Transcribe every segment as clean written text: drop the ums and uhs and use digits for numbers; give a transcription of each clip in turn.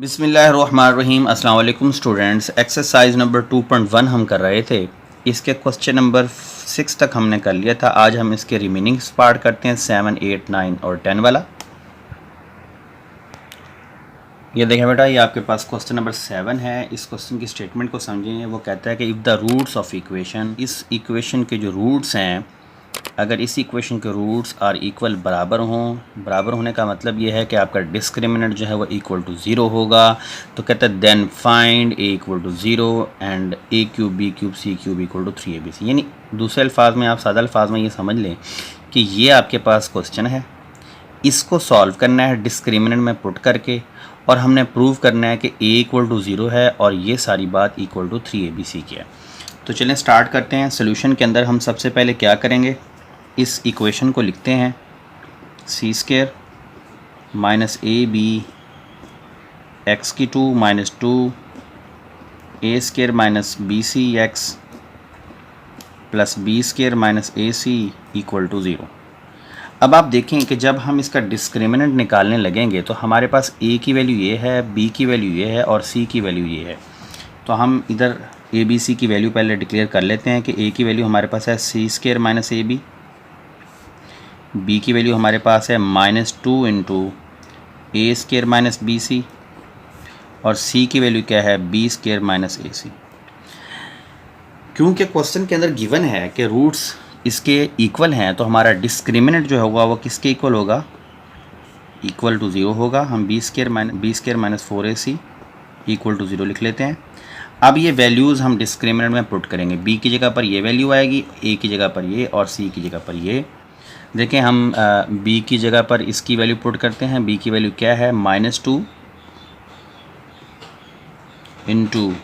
बिस्मिल्लाहिर्रहमानिर्रहीम। अस्सलाम वालेकुम स्टूडेंट्स। एक्सरसाइज नंबर 2.1 हम कर रहे थे। इसके क्वेश्चन नंबर 6 तक हमने कर लिया था। आज हम इसके रिमेनिंग पार्ट करते हैं 7, 8, 9 और 10 वाला। ये देखें बेटा, ये आपके पास क्वेश्चन नंबर 7 है। इस क्वेश्चन की स्टेटमेंट को समझें। वो कहता है कि if the roots of equation, इस इक्वेशन के जो रूट्स हैं, अगर इस इक्वेशन के रूट्स आर इक्वल, बराबर हों। बराबर होने का मतलब ये है कि आपका डिस्क्रिमिनेंट जो है वो इक्वल टू ज़ीरो होगा। तो कहता है then find A equal to zero and A cube B cube C cube equal to 3abc। यानी दूसरे अल्फाज में, आप सादा अल्फाज में ये समझ लें कि ये आपके पास क्वेश्चन है, इसको सॉल्व करना है डिस्क्रिमिनेंट में पुट करके, और हमने प्रूव करना है कि ए इक्वल टू ज़ीरो है और ये सारी बात इक्वल टू 3abc की है। तो चलें स्टार्ट करते हैं। सोल्यूशन के अंदर हम सबसे पहले क्या करेंगे, इस इक्वेशन को लिखते हैं C square minus A B X की 2 minus 2 A square minus B C X plus B square minus A C equal to zero. अब आप देखें कि जब हम इसका डिस्क्रिमिनेंट निकालने लगेंगे तो हमारे पास ए की वैल्यू ये है, बी की वैल्यू ये है और सी की वैल्यू ये है। तो हम इधर ए बी सी की वैल्यू पहले डिक्लेयर कर लेते हैं कि ए की वैल्यू हमारे पास है C square minus A B, B की वैल्यू हमारे पास है -2 into A square minus B C, और सी की वैल्यू क्या है, B square minus A C. क्योंकि क्वेश्चन के अंदर गिवन है कि रूट्स इसके इक्वल हैं, तो हमारा डिस्क्रिमिनेंट जो होगा वो किसके इक्वल होगा, इक्वल टू ज़ीरो होगा। हम B square minus 4ac equal to zero लिख लेते हैं। अब ये वैल्यूज़ हम डिस्क्रिमिनेंट में पुट करेंगे। बी की जगह पर ये वैल्यू आएगी, ए की जगह पर ये, और सी की जगह पर ये। देखें, हम बी की जगह पर इसकी वैल्यू पुट करते हैं। बी की वैल्यू क्या है, -2 into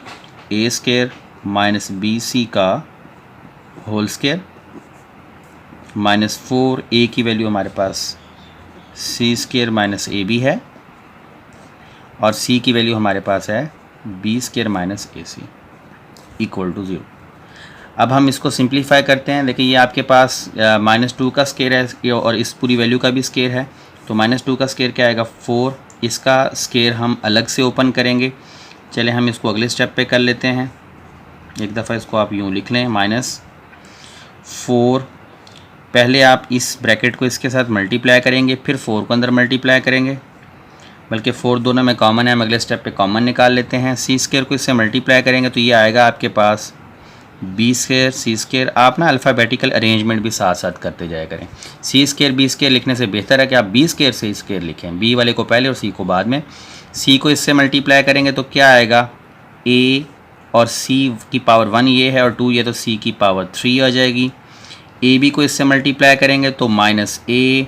A square minus B C का होल स्क्वायर -4, ए की वैल्यू हमारे पास C square minus A B है, और सी की वैल्यू हमारे पास है B square minus A C equal to zero. अब हम इसको सिंप्लीफाई करते हैं। देखिए, ये आपके पास -2 का स्क्वायर है और इस पूरी वैल्यू का भी स्क्वायर है। तो -2 का स्क्वायर क्या आएगा, 4। इसका स्क्वायर हम अलग से ओपन करेंगे। चले हम इसको अगले स्टेप पे कर लेते हैं। एक दफ़ा इसको आप यूँ लिख लें, -4। पहले आप इस ब्रैकेट को इसके साथ मल्टीप्लाई करेंगे, फिर 4 को अंदर मल्टीप्लाई करेंगे, बल्कि 4 दोनों में कॉमन है। हम अगले स्टेप पे कॉमन निकाल लेते हैं। सी स्क्वायर को इससे मल्टीप्लाई करेंगे तो ये आएगा आपके पास बी स्क्वायर सी स्क्वायर। आप ना अल्फ़ाबेटिकल अरेंजमेंट भी साथ साथ करते जाया करें। सी स्क्वायर बी स्क्वायर लिखने से बेहतर है कि आप बी स्क्वायर सी स्क्वायर लिखें, बी वाले को पहले और सी को बाद में। सी को इससे मल्टीप्लाई करेंगे तो क्या आएगा, ए और सी की पावर 1 ये है और 2 ये, तो सी की पावर 3 आ जाएगी। ए बी को इससे मल्टीप्लाई करेंगे तो -a,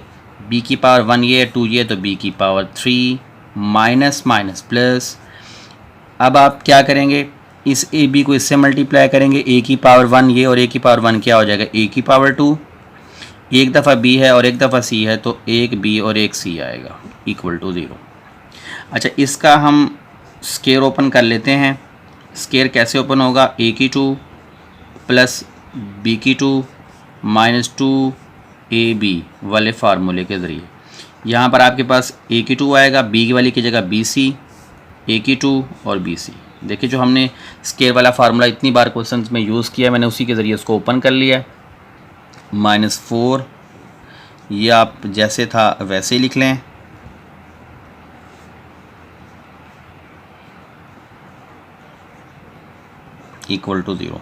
बी की पावर 1 ये है, 2 ये, तो बी की पावर 3, माइनस माइनस प्लस। अब आप क्या करेंगे, इस ए बी को इससे मल्टीप्लाई करेंगे, ए की पावर 1 ये और ए की पावर 1 क्या हो जाएगा, ए की पावर 2। एक दफ़ा बी है और एक दफ़ा सी है, तो एक बी और एक सी आएगा इक्वल टू ज़ीरो। अच्छा, इसका हम स्क्वायर ओपन कर लेते हैं। स्क्वायर कैसे ओपन होगा, ए की 2 प्लस बी की 2 -2ab वाले फार्मूले के ज़रिए। यहाँ पर आपके पास ए की 2 आएगा, बी वाली की जगह बी सी, ए की 2 और बी सी। देखिए, जो हमने स्क्वायर वाला फार्मूला इतनी बार क्वेश्चंस में यूज़ किया है, मैंने उसी के ज़रिए उसको ओपन कर लिया है। -4 ये आप जैसे था वैसे ही लिख लें, इक्वल टू ज़ीरो।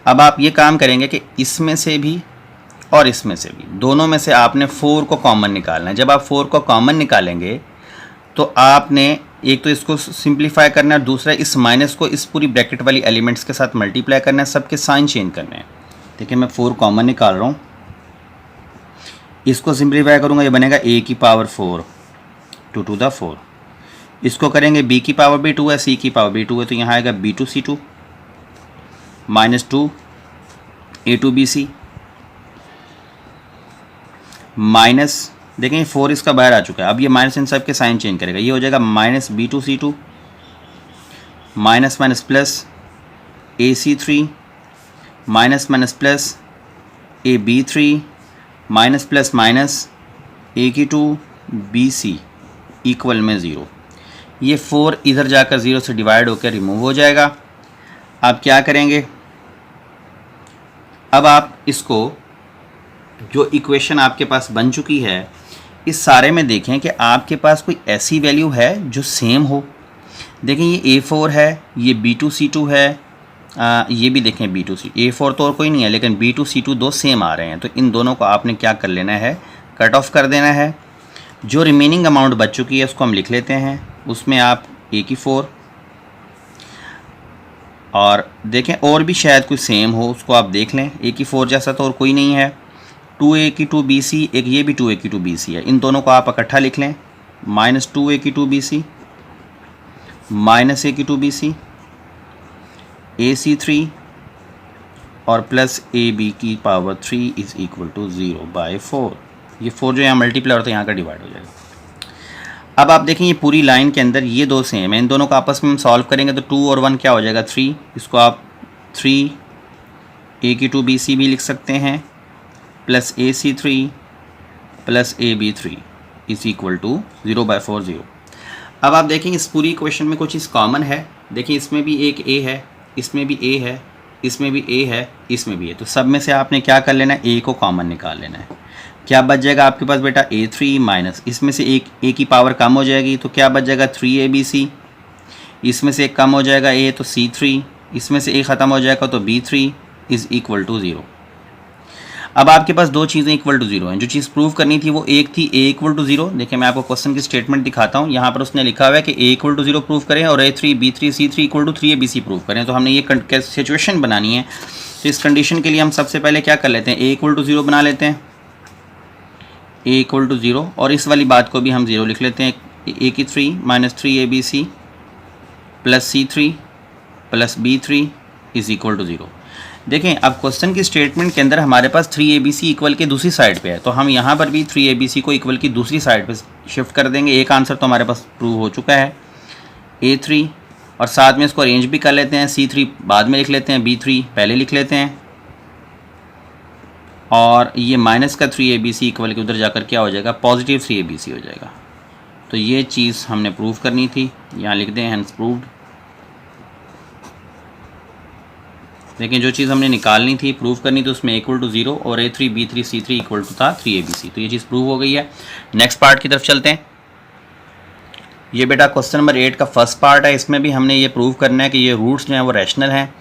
अब आप ये काम करेंगे कि इसमें से भी और इसमें से भी, दोनों में से आपने 4 को कॉमन निकालना है। जब आप 4 को कॉमन निकालेंगे तो आपने एक तो इसको सिंप्लीफाई करना है, दूसरा इस माइनस को इस पूरी ब्रैकेट वाली एलिमेंट्स के साथ मल्टीप्लाई करना है, सबके साइन चेंज करने हैं। देखिए, मैं 4 कॉमन निकाल रहा हूँ, इसको सिंप्लीफाई करूँगा, ये बनेगा a की पावर 4 2 to the 4। इसको करेंगे, b की पावर भी 2 है, c की पावर भी 2 है, तो यहाँ आएगा b2c2 -2 a2bc माइनस, देखें 4 इसका बाहर आ चुका है। अब ये माइनस इन सब के साइन चेंज करेगा, ये हो जाएगा -b2c2 minus minus plus ac3 minus minus plus ab3 minus plus minus a की 2 bc इक्वल में 0। ये 4 इधर जाकर 0 से डिवाइड होकर रिमूव हो जाएगा। आप क्या करेंगे, अब आप इसको जो इक्वेशन आपके पास बन चुकी है इस सारे में देखें कि आपके पास कोई ऐसी वैल्यू है जो सेम हो। देखें ये A4 है, ये B2C2 है, ये भी देखें B2C, A4 तो और कोई नहीं है लेकिन B2C2 दो सेम आ रहे हैं। तो इन दोनों को आपने क्या कर लेना है, कट ऑफ कर देना है। जो रिमेनिंग अमाउंट बच चुकी है उसको हम लिख लेते हैं, उसमें आप A की 4 और देखें और भी शायद कोई सेम हो उसको आप देख लें। A की 4 जैसा तो और कोई नहीं है। 2A की 2BC, एक ये भी 2A की 2BC है, इन दोनों को आप इकट्ठा लिख लें। माइनस 2A की 2BC माइनस A की 2BC AC3 और प्लस AB की पावर 3 इज़ इक्वल टू 0/4। ये 4 जो यहाँ मल्टीप्लाई होता है यहाँ का डिवाइड हो जाएगा। अब आप देखें ये पूरी लाइन के अंदर ये दो सेम है, इन दोनों को आपस में हम सॉल्व करेंगे तो 2 और 1 क्या हो जाएगा 3। इसको आप 3A की 2BC भी लिख सकते हैं plus AC3 plus AB3 is equal to 0/4 0। अब आप देखें इस पूरी इक्वेशन में कुछ चीज़ कॉमन है। देखिए इसमें भी एक A है, इसमें भी A है, इसमें भी A है, इसमें भी है। तो सब में से आपने क्या कर लेना है, A को कॉमन निकाल लेना है। क्या बच जाएगा आपके पास बेटा A3 माइनस इसमें से एक A की पावर कम हो जाएगी तो क्या बच जाएगा 3ABC, इसमें से एक कम हो जाएगा A तो C3, इसमें से A ख़त्म हो जाएगा तो B3 इज़ इक्वल टू 0। अब आपके पास दो चीज़ें इक्वल टू 0 हैं। जो चीज़ प्रूव करनी थी वो एक थी A इक्वल टू 0। देखिए मैं आपको क्वेश्चन की स्टेटमेंट दिखाता हूँ, यहाँ पर उसने लिखा हुआ है कि A इक्वल टू 0 प्रूव करें और A3 B3 C3 equal to 3ABC prove करें। तो हमने ये सिचुएशन बनानी है। तो इस कंडीशन के लिए हम सबसे पहले क्या कर लेते हैं, A इक्वल टू 0 बना लेते हैं, A इक्वल टू 0 और इस वाली बात को भी हम 0 लिख लेते हैं। A की 3 minus 3ABC plus C3 plus B3 is equal to 0। देखें अब क्वेश्चन की स्टेटमेंट के अंदर हमारे पास 3ABC इक्वल के दूसरी साइड पे है, तो हम यहाँ पर भी 3ABC को इक्वल की दूसरी साइड पे शिफ्ट कर देंगे। एक आंसर तो हमारे पास प्रूव हो चुका है A3 और साथ में इसको अरेंज भी कर लेते हैं। C3 बाद में लिख लेते हैं, B3 पहले लिख लेते हैं और ये माइनस का 3ABC इक्वल के उधर जाकर क्या हो जाएगा, पॉजिटिव 3ABC हो जाएगा। तो ये चीज़ हमने प्रूव करनी थी, यहाँ लिख दें हैंस प्रूव्ड। लेकिन जो चीज़ हमने निकालनी थी प्रूव करनी थी उसमें इक्वल टू 0 और A3 B3 C3 equal to था 3ABC। तो ये चीज़ प्रूव हो गई है। नेक्स्ट पार्ट की तरफ चलते हैं। ये बेटा क्वेश्चन नंबर 8 का फर्स्ट पार्ट है। इसमें भी हमने ये प्रूव करना है कि ये रूट्स जो हैं वो रैशनल हैं।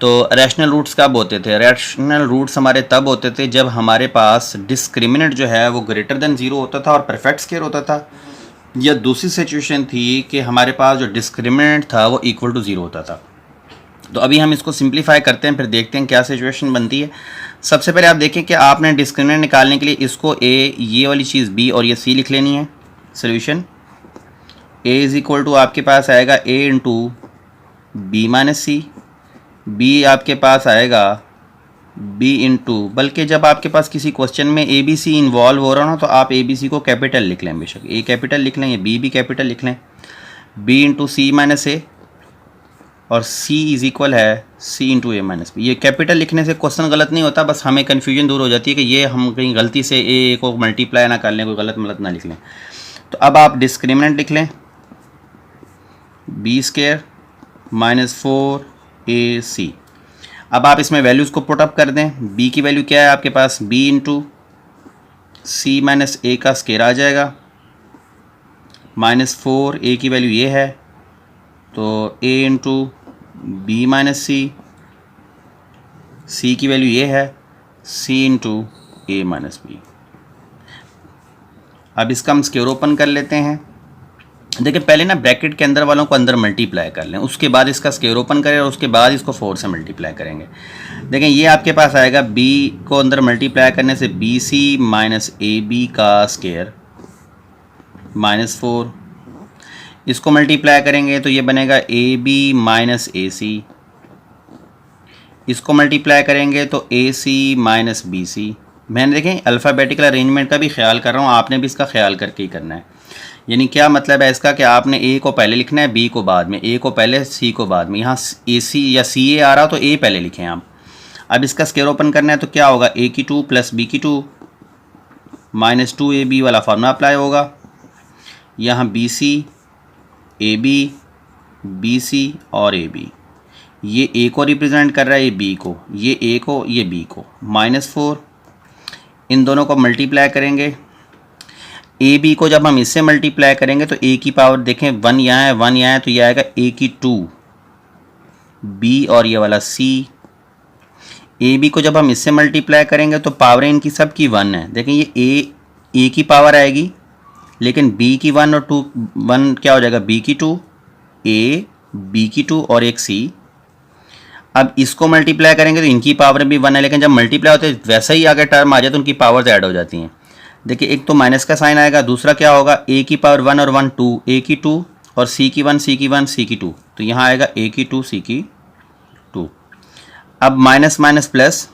तो रैशनल रूट्स कब होते थे, रैशनल रूट्स हमारे तब होते थे जब हमारे पास डिस्क्रिमिनेंट जो है वो ग्रेटर देन 0 होता था और परफेक्ट स्क्वायर होता था, या दूसरी सिचुएशन थी कि हमारे पास जो डिस्क्रिमिनेंट था वो इक्वल टू 0 होता था। तो अभी हम इसको सिंप्लीफाई करते हैं, फिर देखते हैं क्या सिचुएशन बनती है। सबसे पहले आप देखें कि आपने डिस्क्रिमिनेंट निकालने के लिए इसको A, ये वाली चीज़ B और ये C लिख लेनी है। Solution A is equal to आपके पास आएगा A into B minus C, B आपके पास आएगा B इंटू, बल्कि जब आपके पास किसी क्वेश्चन में ABC इन्वॉल्व हो रहा हो ना तो आप ABC को कैपिटल लिख लें, बेशक A कैपिटल लिख लें या B भी कैपिटल लिख लें। B into C minus A और C इज़ इक्वल है C into A minus B। ये कैपिटल लिखने से क्वेश्चन गलत नहीं होता, बस हमें कन्फ्यूजन दूर हो जाती है कि ये हम कहीं गलती से A को मल्टीप्लाई ना कर लें, कोई गलत ना लिख लें। तो अब आप डिस्क्रिमिनेंट लिख लें B स्क्वायर माइनस 4AC। अब आप इसमें वैल्यूज़ को पुट अप कर दें। B की वैल्यू क्या है आपके पास, B into C minus A का स्क्वायर आ जाएगा माइनस 4A की वैल्यू ये है तो A into B minus C की वैल्यू ये है C into A minus B। अब इसका हम स्क्वायर ओपन कर लेते हैं। देखिए पहले ना ब्रैकेट के अंदर वालों को अंदर मल्टीप्लाई कर लें, उसके बाद इसका स्क्वायर ओपन करें और उसके बाद इसको 4 से मल्टीप्लाई करेंगे। देखें ये आपके पास आएगा B को अंदर मल्टीप्लाई करने से BC माइनस AB का स्क्वायर माइनस 4, इसको मल्टीप्लाई करेंगे तो ये बनेगा AB माइनस AC, इसको मल्टीप्लाई करेंगे तो AC माइनस BC। मैंने देखें अल्फ़ाबेटिकल अरेंजमेंट का भी ख्याल कर रहा हूँ, आपने भी इसका ख्याल करके ही करना है। यानी क्या मतलब है इसका कि आपने A को पहले लिखना है, B को बाद में, A को पहले C को बाद में। यहाँ AC या CA आ रहा हो तो A पहले लिखें आप। अब इसका स्क्वायर ओपन करना है तो क्या होगा, A की 2 प्लस B की 2 माइनस 2AB वाला फार्मूला अप्लाई होगा। यहाँ BC A B, B C और ए बी। ये ए को रिप्रेजेंट कर रहा है, ये बी को, ये ए को, ये बी को। -4 इन दोनों को मल्टीप्लाई करेंगे। ए बी को जब हम इससे मल्टीप्लाई करेंगे तो ए की पावर देखें 1 यहाँ है, 1 यहाँ है, तो ये आएगा ए की 2 बी और ये वाला सी। ए बी को जब हम इससे मल्टीप्लाई करेंगे तो पावर इनकी सब की 1 है। देखें ये ए की पावर आएगी, लेकिन बी की 1 और 2 1 क्या हो जाएगा, बी की 2, ए बी की 2 और एक सी। अब इसको मल्टीप्लाई करेंगे तो इनकी पावर भी 1 है, लेकिन जब मल्टीप्लाई होते हैं वैसा ही आगे टर्म आ जाए तो उनकी पावर्स ऐड हो जाती हैं। देखिए एक तो माइनस का साइन आएगा, दूसरा क्या होगा, ए की पावर 1 और 1 2, ए की 2 और सी की 1 सी की 1 सी की 2, तो यहाँ आएगा ए की 2 सी की 2। अब माइनस माइनस प्लस,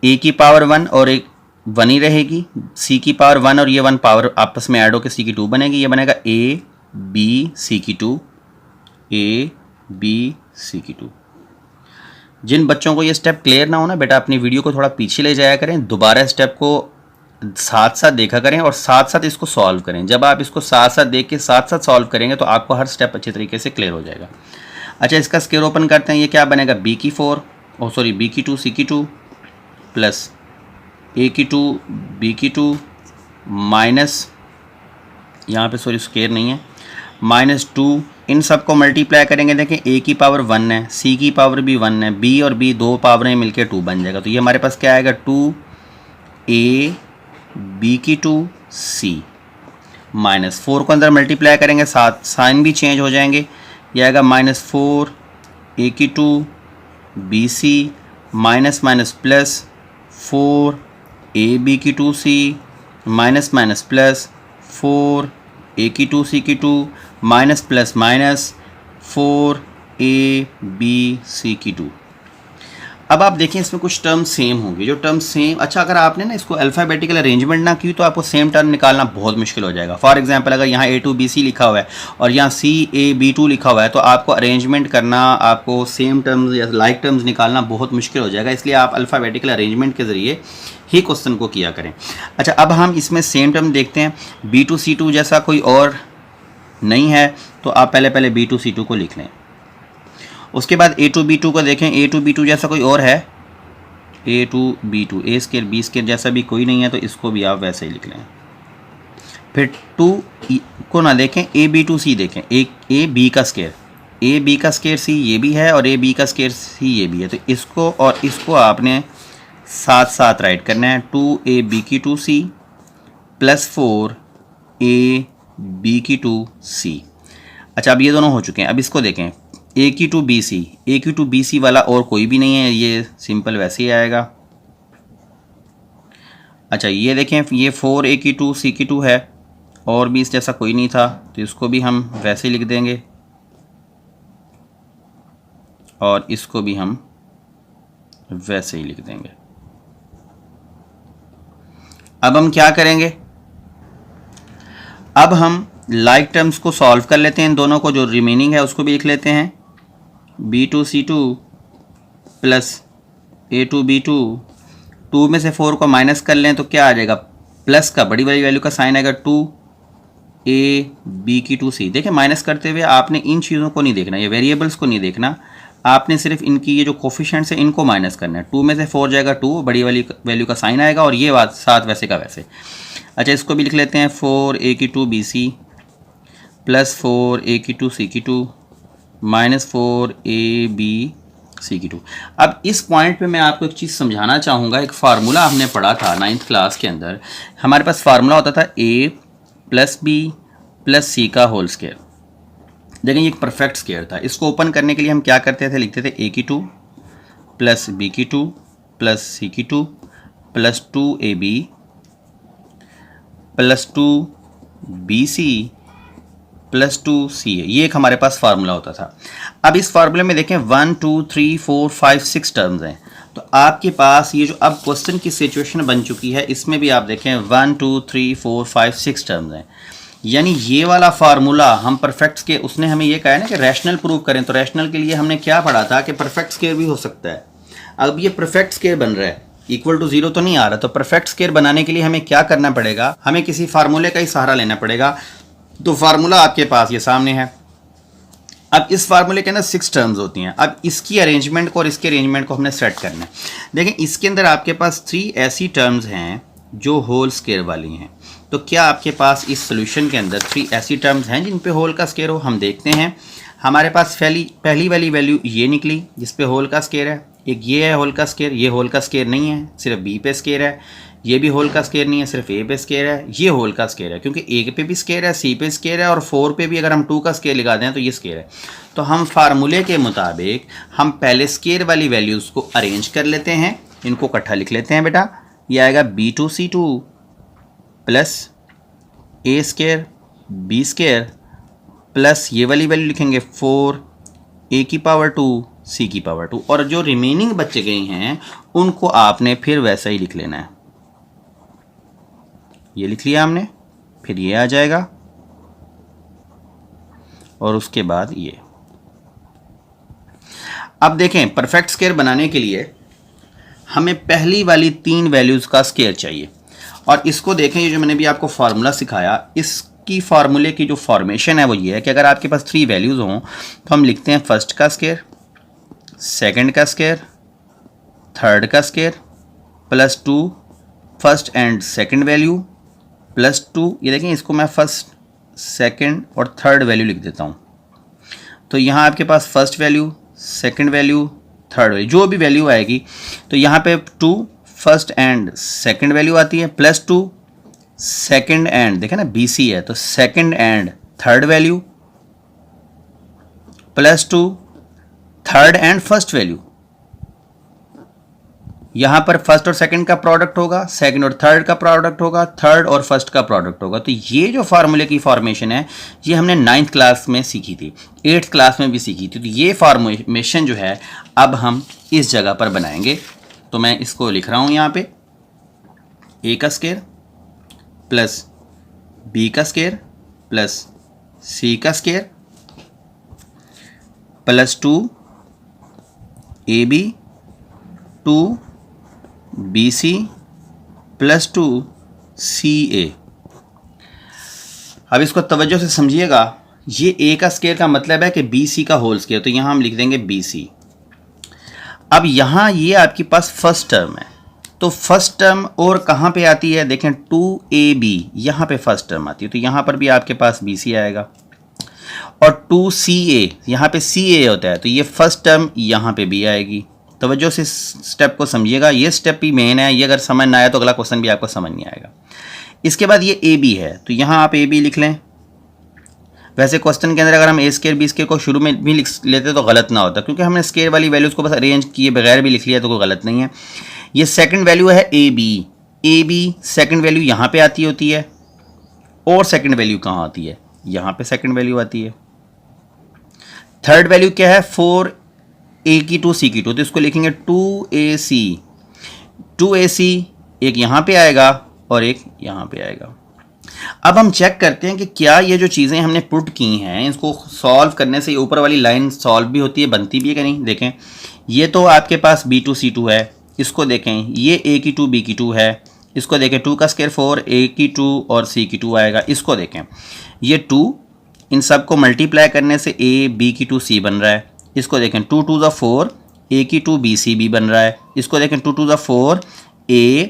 ए की पावर 1 और एक 1 ही रहेगी, सी की पावर 1 और ये 1 पावर आपस में ऐड होकर सी की 2 बनेगी। ये बनेगा ए बी सी की 2, ए बी सी की 2। जिन बच्चों को ये स्टेप क्लियर ना हो ना बेटा, अपनी वीडियो को थोड़ा पीछे ले जाया करें, दोबारा स्टेप को साथ साथ देखा करें और साथ साथ इसको सॉल्व करें। जब आप इसको साथ साथ देख के साथ साथ सॉल्व करेंगे तो आपको हर स्टेप अच्छे तरीके से क्लियर हो जाएगा। अच्छा इसका स्क्वायर ओपन करते हैं, ये क्या बनेगा, बी की 4 और सॉरी बी की 2 सी की 2 प्लस ए की 2 बी की 2 माइनस, यहाँ पे सॉरी स्क्वायर नहीं है, -2 इन सब को मल्टीप्लाई करेंगे। देखें ए की पावर 1 है, सी की पावर भी 1 है, बी और बी दो पावरें मिलकर 2 बन जाएगा। तो ये हमारे पास क्या आएगा, 2 ए बी की 2 सी -4 को अंदर मल्टीप्लाई करेंगे, साथ साइन भी चेंज हो जाएंगे। यह आएगा -4 ए की 2 B C minus minus plus 4 A B की 2 C minus minus plus 4 A की 2 सी की 2 minus plus minus 4 A B C की 2। अब आप देखें इसमें कुछ टर्म सेम होंगे, जो टर्म सेम, अच्छा अगर आपने ना इसको अल्फ़ाबेटिकल अरेंजमेंट ना की तो आपको सेम टर्म निकालना बहुत मुश्किल हो जाएगा। फॉर एग्जांपल अगर यहाँ A2BC लिखा हुआ है और यहाँ CAB2 लिखा हुआ है तो आपको अरेंजमेंट करना, आपको सेम टर्म्स या लाइक टर्म्स निकालना बहुत मुश्किल हो जाएगा। इसलिए आप अल्फ़ाबेटिकल अरेंजमेंट के ज़रिए ही क्वेश्चन को किया करें। अच्छा अब हम इसमें सेम टर्म देखते हैं, B2C2 जैसा कोई और नहीं है तो आप पहले B2C2 को लिख लें। उसके बाद A2B2 को देखें, A2B2 जैसा कोई और है, A2B2 A square B square जैसा भी कोई नहीं है तो इसको भी आप वैसे ही लिख लें। फिर 2 को ना देखें, AB2C देखें, AB का स्केयर, AB का स्केयर C ये भी है और AB का स्केयर C ये भी है, तो इसको और इसको आपने साथ साथ राइट करना है। 2AB की 2C प्लस 4AB की 2C। अच्छा अब ये दोनों हो चुके हैं। अब इसको देखें, A की 2BC, A की 2BC वाला और कोई भी नहीं है, ये सिंपल वैसे ही आएगा। अच्छा ये देखें, ये 4A की 2C की 2 है और भी इस जैसा कोई नहीं था तो इसको भी हम वैसे ही लिख देंगे और इसको भी हम वैसे ही लिख देंगे। अब हम क्या करेंगे, अब हम लाइक टर्म्स को सॉल्व कर लेते हैं, इन दोनों को जो रिमेनिंग है उसको भी लिख लेते हैं। B2C2 प्लस A2B2, 2 में से 4 को माइनस कर लें तो क्या आ जाएगा, प्लस का बड़ी वाली वैल्यू का साइन आएगा 2AB की 2C। देखिए माइनस करते हुए आपने इन चीज़ों को नहीं देखना, ये वेरिएबल्स को नहीं देखना, आपने सिर्फ इनकी ये जो कोफिशिएंट्स है इनको माइनस करना है। 2 में से 4 जाएगा 2, बड़ी वाली वैल्यू का साइन आएगा और ये बात साथ वैसे का वैसे। अच्छा इसको भी लिख लेते हैं, 4A की 2BC प्लस 4A की 2C की 2 माइनस 4ABC की 2। अब इस पॉइंट पे मैं आपको एक चीज़ समझाना चाहूँगा। एक फार्मूला हमने पढ़ा था 9th क्लास के अंदर, हमारे पास फार्मूला होता था A plus B plus C का होल स्क्वायर। देखें ये एक परफेक्ट स्क्वायर था। इसको ओपन करने के लिए हम क्या करते थे, लिखते थे A की 2 प्लस B की 2 प्लस C की 2 plus 2AB plus 2BC plus 2C है। ये एक हमारे पास फार्मूला होता था। अब इस फार्मूले में देखें 1 2 3 4 5 6 टर्म्स हैं, तो आपके पास ये जो अब क्वेश्चन की सिचुएशन बन चुकी है इसमें भी आप देखें 1 2 3 4 5 6 टर्म्स हैं। यानी ये वाला फार्मूला हम परफेक्ट के, उसने हमें ये कहा है ना कि रैशनल प्रूव करें, तो रैशनल के लिए हमने क्या पढ़ा था कि परफेक्ट स्क्वायर भी हो सकता है। अब ये परफेक्ट स्क्वायर बन रहा है, इक्वल टू 0 तो नहीं आ रहा, तो परफेक्ट स्क्वायर बनाने के लिए हमें क्या करना पड़ेगा, हमें किसी फार्मूले का ही सहारा लेना पड़ेगा तो फार्मूला आपके पास ये सामने है। अब इस फार्मूले के अंदर 6 टर्म्स होती हैं। अब इसकी अरेंजमेंट को और इसके अरेंजमेंट को हमने सेट करना है। देखें इसके अंदर आपके पास 3 ऐसी टर्म्स हैं जो होल स्केयर वाली हैं। तो क्या आपके पास इस सोल्यूशन के अंदर 3 ऐसी टर्म्स हैं जिन पे होल का स्केयर हो? हम देखते हैं। हमारे पास पहली वाली वैल्यू ये निकली जिस पे होल का स्केयर है। एक ये है होल का स्केयर, ये होल का स्केयर नहीं है, सिर्फ बी पे स्केयर है। ये भी होल का स्केयर नहीं है, सिर्फ ए पे स्केयर है। ये होल का स्केयर है क्योंकि ए पे भी स्केयर है, सी पे स्केयर है और 4 पे भी अगर हम 2 का स्केयर लगा दें तो ये स्केयर है। तो हम फार्मूले के मुताबिक हम पहले स्केयर वाली वैल्यूज़ को अरेंज कर लेते हैं। इनको इकट्ठा लिख लेते हैं बेटा। ये आएगा B2C2 प्लस ए स्केयर बी स्केयर प्लस ये वाली वैल्यू लिखेंगे 4 ए की पावर 2 सी की पावर 2, और जो रिमेनिंग बचे गई हैं उनको आपने फिर वैसा ही लिख लेना है। ये लिख लिया हमने, फिर ये आ जाएगा और उसके बाद ये। अब देखें परफेक्ट स्केयर बनाने के लिए हमें पहली वाली 3 वैल्यूज़ का स्केयर चाहिए। और इसको देखें, ये जो मैंने भी आपको फार्मूला सिखाया, इसकी फार्मूले की जो फॉर्मेशन है वो ये है कि अगर आपके पास 3 वैल्यूज़ हों तो हम लिखते हैं फर्स्ट का स्केयर, सेकंड का स्केयर, थर्ड का square plus 2 first and second value plus 2। ये देखें इसको मैं फर्स्ट सेकंड और थर्ड वैल्यू लिख देता हूँ। तो यहाँ आपके पास first value, second value, third value, जो भी वैल्यू आएगी तो यहाँ पे 2 फर्स्ट एंड सेकंड वैल्यू आती है प्लस 2 सेकंड एंड, देखें ना BC है तो second and third value plus 2 third and first value. यहां पर फर्स्ट और सेकंड का प्रोडक्ट होगा, सेकंड और थर्ड का प्रोडक्ट होगा, थर्ड और फर्स्ट का प्रोडक्ट होगा। तो ये जो फार्मूले की फॉर्मेशन है ये हमने 9th क्लास में सीखी थी, 8th क्लास में भी सीखी थी। तो ये फॉर्मेशन जो है अब हम इस जगह पर बनाएंगे। तो मैं इसको लिख रहा हूं यहाँ पे, ए का स्केयर प्लस बी का स्केयर प्लस सी का square plus 2 AB 2 BC plus 2 CA। अब इसको तवज्जो से समझिएगा। ये A का स्केयर का मतलब है कि BC का होल स्केयर, तो यहाँ हम लिख देंगे BC। अब यहाँ ये आपके पास फर्स्ट टर्म है, तो फर्स्ट टर्म और कहाँ पे आती है? देखें 2AB यहाँ पे फर्स्ट टर्म आती है, तो यहाँ पर भी आपके पास BC आएगा। और 2CA यहाँ पे CA होता है, तो ये फर्स्ट टर्म यहाँ पे भी आएगी। तवज्जो से स्टेप को समझिएगा, ये स्टेप भी मेन है। ये अगर समझ ना आया तो अगला क्वेश्चन भी आपको समझ नहीं आएगा। इसके बाद ये AB है, तो यहाँ आप AB लिख लें। वैसे क्वेश्चन के अंदर अगर हम ए स्केयर बी स्केयर को शुरू में भी लिख लेते तो गलत ना होता, क्योंकि हमने स्केयर वाली वैल्यूज़ को बस अरेंज किए बगैर भी लिख लिया तो कोई गलत नहीं है। ये सेकंड वैल्यू है AB सेकंड वैल्यू यहाँ पे आती होती है, और सेकंड वैल्यू कहाँ आती है? यहाँ पे सेकंड वैल्यू आती है। थर्ड वैल्यू क्या है? 4A की 2C की 2, तो इसको लिखेंगे 2AC एक यहाँ पे आएगा और एक यहाँ पे आएगा। अब हम चेक करते हैं कि क्या ये जो चीज़ें हमने पुट की हैं इसको सॉल्व करने से ऊपर वाली लाइन सॉल्व भी होती है, बनती भी है कि नहीं। देखें ये तो आपके पास B2C2 है, इसको देखें ये A की 2 B की 2 है, इसको देखें 2 का स्केयर 4 A की 2 और C की 2 आएगा। इसको देखें ये 2, इन सब को मल्टीप्लाई करने से A B की 2 C बन रहा है। इसको देखें 2 2 ज़ा 4 A की 2 B C B बन रहा है। इसको देखें 2 2 ज़ा 4 A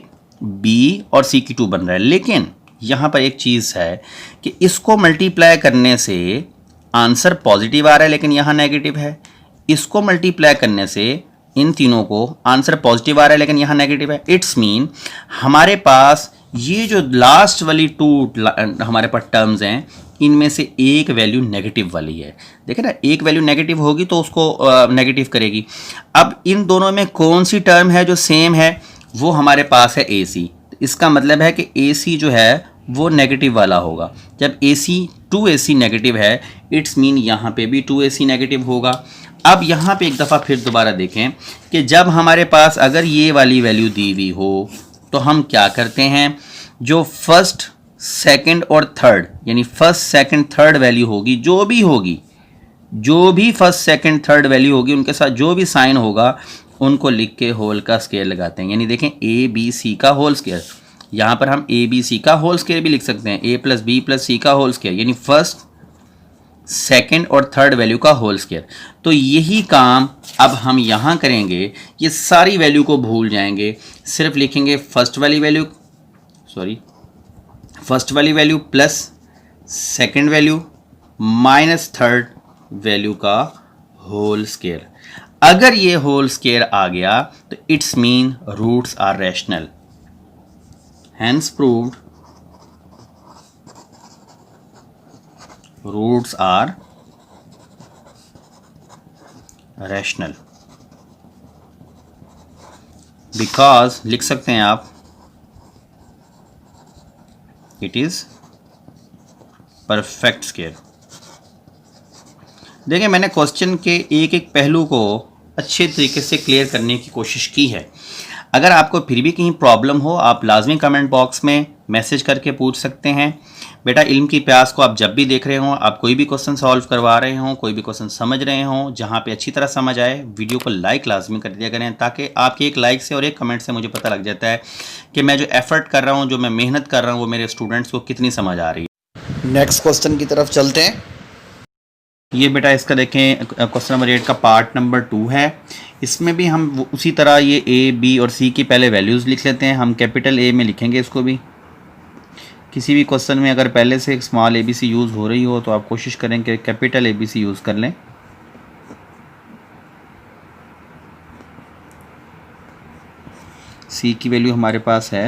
B और C की 2 बन रहा है। लेकिन यहाँ पर एक चीज़ है कि इसको मल्टीप्लाई करने से आंसर पॉजिटिव आ रहा है, लेकिन यहाँ नेगेटिव है। इसको मल्टीप्लाई करने से इन तीनों को आंसर पॉजिटिव आ रहा है, लेकिन यहाँ नेगेटिव है। इट्स मीन हमारे पास ये जो लास्ट वाली 2 हमारे पास टर्म्स हैं इनमें से एक वैल्यू नेगेटिव वाली है। देखिए ना, एक वैल्यू नेगेटिव होगी तो उसको नेगेटिव करेगी। अब इन दोनों में कौन सी टर्म है जो सेम है? वो हमारे पास है AC। इसका मतलब है कि AC जो है वो नेगेटिव वाला होगा। जब AC 2AC नेगेटिव है, इट्स मीन यहाँ पे भी 2AC नेगेटिव होगा। अब यहाँ पे एक दफ़ा फिर दोबारा देखें कि जब हमारे पास अगर ये वाली वैल्यू दी हुई हो तो हम क्या करते हैं, जो फर्स्ट सेकंड और थर्ड यानी फर्स्ट सेकंड थर्ड वैल्यू होगी, जो भी फर्स्ट सेकंड थर्ड वैल्यू होगी उनके साथ जो भी साइन होगा उनको लिख के होल का स्केयर लगाते हैं। यानी देखें ABC का होल स्केयर, यहाँ पर हम ए बी सी का होल स्क्वायर भी लिख सकते हैं, ए प्लस बी प्लस सी का होल स्क्वायर, यानी फर्स्ट सेकंड और थर्ड वैल्यू का होल स्क्वायर। तो यही काम अब हम यहाँ करेंगे, ये सारी वैल्यू को भूल जाएंगे, सिर्फ लिखेंगे फर्स्ट वाली value plus second value minus third value का होल स्क्वायर। अगर ये होल स्क्वायर आ गया तो it's mean roots are rational, hence proved roots are rational, because लिख सकते हैं आप it is perfect square। देखिए मैंने क्वेश्चन के एक एक पहलू को अच्छे तरीके से क्लियर करने की कोशिश की है। अगर आपको फिर भी कहीं प्रॉब्लम हो आप लाजमी कमेंट बॉक्स में मैसेज करके पूछ सकते हैं। बेटा इल्म की प्यास को आप जब भी देख रहे हो, आप कोई भी क्वेश्चन सॉल्व करवा रहे हो, कोई भी क्वेश्चन समझ रहे हो, जहाँ पे अच्छी तरह समझ आए, वीडियो को लाइक लाजमी कर दिया करें, ताकि आपके एक लाइक से और एक कमेंट से मुझे पता लग जाता है कि मैं जो एफर्ट कर रहा हूँ, जो मैं मेहनत कर रहा हूँ, वो मेरे स्टूडेंट्स को कितनी समझ आ रही है। नेक्स्ट क्वेश्चन की तरफ चलते हैं। ये बेटा इसका देखें क्वेश्चन नंबर 8 का पार्ट नंबर 2 है। इसमें भी हम उसी तरह ये ए बी और सी की पहले वैल्यूज़ लिख लेते हैं। हम कैपिटल ए में लिखेंगे इसको भी। किसी भी क्वेश्चन में अगर पहले से एक small A B C use हो रही हो तो आप कोशिश करें कि capital A B C use कर लें। सी की वैल्यू हमारे पास है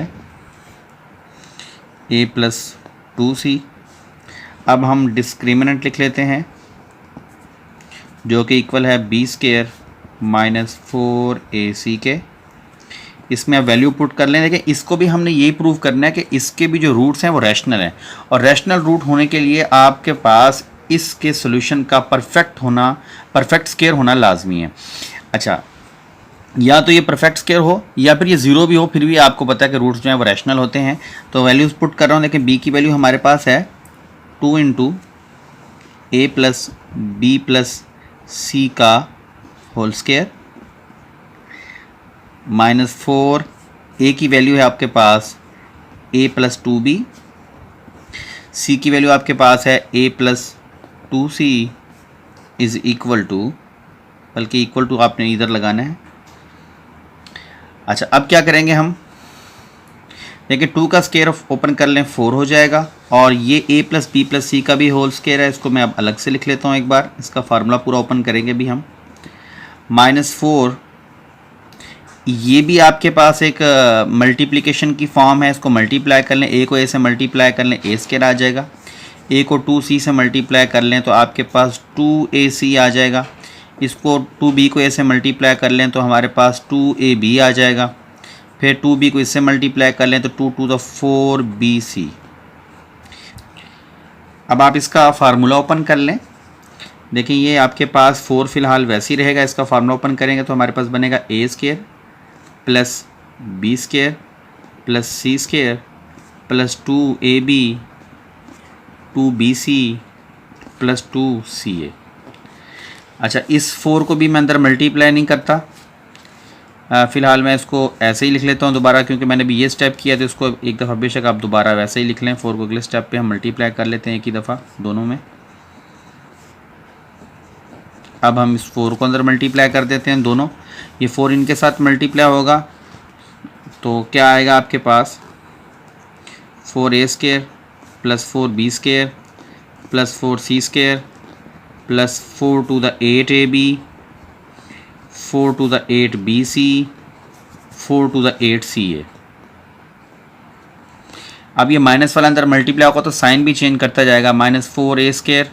ए प्लस 2c। अब हम डिस्क्रिमिनेंट लिख लेते हैं जो कि इक्वल है बी स्क्वायर माइनस 4ac के। इसमें आप वैल्यू पुट कर लें। देखिए इसको भी हमने यही प्रूव करना है कि इसके भी जो रूट्स हैं वो रैशनल हैं, और रैशनल रूट होने के लिए आपके पास इसके सॉल्यूशन का परफेक्ट स्क्वायर होना लाजमी है। अच्छा, या तो ये परफेक्ट स्क्वायर हो या फिर ये ज़ीरो भी हो, फिर भी आपको पता है कि रूट्स जो हैं वो रैशनल होते हैं। तो वैल्यूज़ पुट कर रहा हूँ। देखिए बी की वैल्यू हमारे पास है 2 इंटू ए प्लस बी प्लस सी का होल स्क्वायर माइनस 4, ए की वैल्यू है आपके पास ए प्लस 2b, सी की वैल्यू आपके पास है A plus 2c is equal to, बल्कि इक्वल टू आपने इधर लगाना है। अच्छा, अब क्या करेंगे हम, देखिए 2 का स्क्वायर ओपन कर लें 4 हो जाएगा, और ये a प्लस बी प्लस सी का भी होल स्क्वायर है। इसको मैं अब अलग से लिख लेता हूँ एक बार, इसका फार्मूला पूरा ओपन करेंगे भी हम। -4 ये भी आपके पास एक मल्टीप्लिकेशन की फॉर्म है, इसको मल्टीप्लाई कर लें, a को a से मल्टीप्लाई कर लें a स्क्वायर आ जाएगा, a को 2c से मल्टीप्लाई कर लें तो आपके पास 2ac आ जाएगा, इसको 2b को a से मल्टीप्लाई कर लें तो हमारे पास 2ab आ जाएगा, फिर 2b को इससे मल्टीप्लाई कर लें तो 2 टू द 4bc। अब आप इसका फार्मूला ओपन कर लें। देखिए ये आपके पास 4 फिलहाल वैसे ही रहेगा, इसका फार्मूला ओपन करेंगे तो हमारे पास बनेगा a square plus B square plus C square plus 2ab 2bc plus 2ca। अच्छा, इस 4 को भी मैं अंदर मल्टीप्लाई नहीं करता, फ़िलहाल मैं इसको ऐसे ही लिख लेता हूँ दोबारा, क्योंकि मैंने भी ये स्टेप किया तो इसको एक दफ़ा बेशक आप दोबारा वैसे ही लिख लें। 4 को अगले स्टेप पे हम मल्टीप्लाई कर लेते हैं एक ही दफ़ा दोनों में। अब हम इस 4 को अंदर मल्टीप्लाई कर देते हैं दोनों, ये 4 इनके साथ मल्टीप्लाई होगा तो क्या आएगा आपके पास 4a square plus 4b square plus 4c square plus 4 to the 8ab 4 to the 8bc 4 to the 8ca। अब ये माइनस वाला अंदर मल्टीप्लाई होगा तो साइन भी चेंज करता जाएगा, -4a square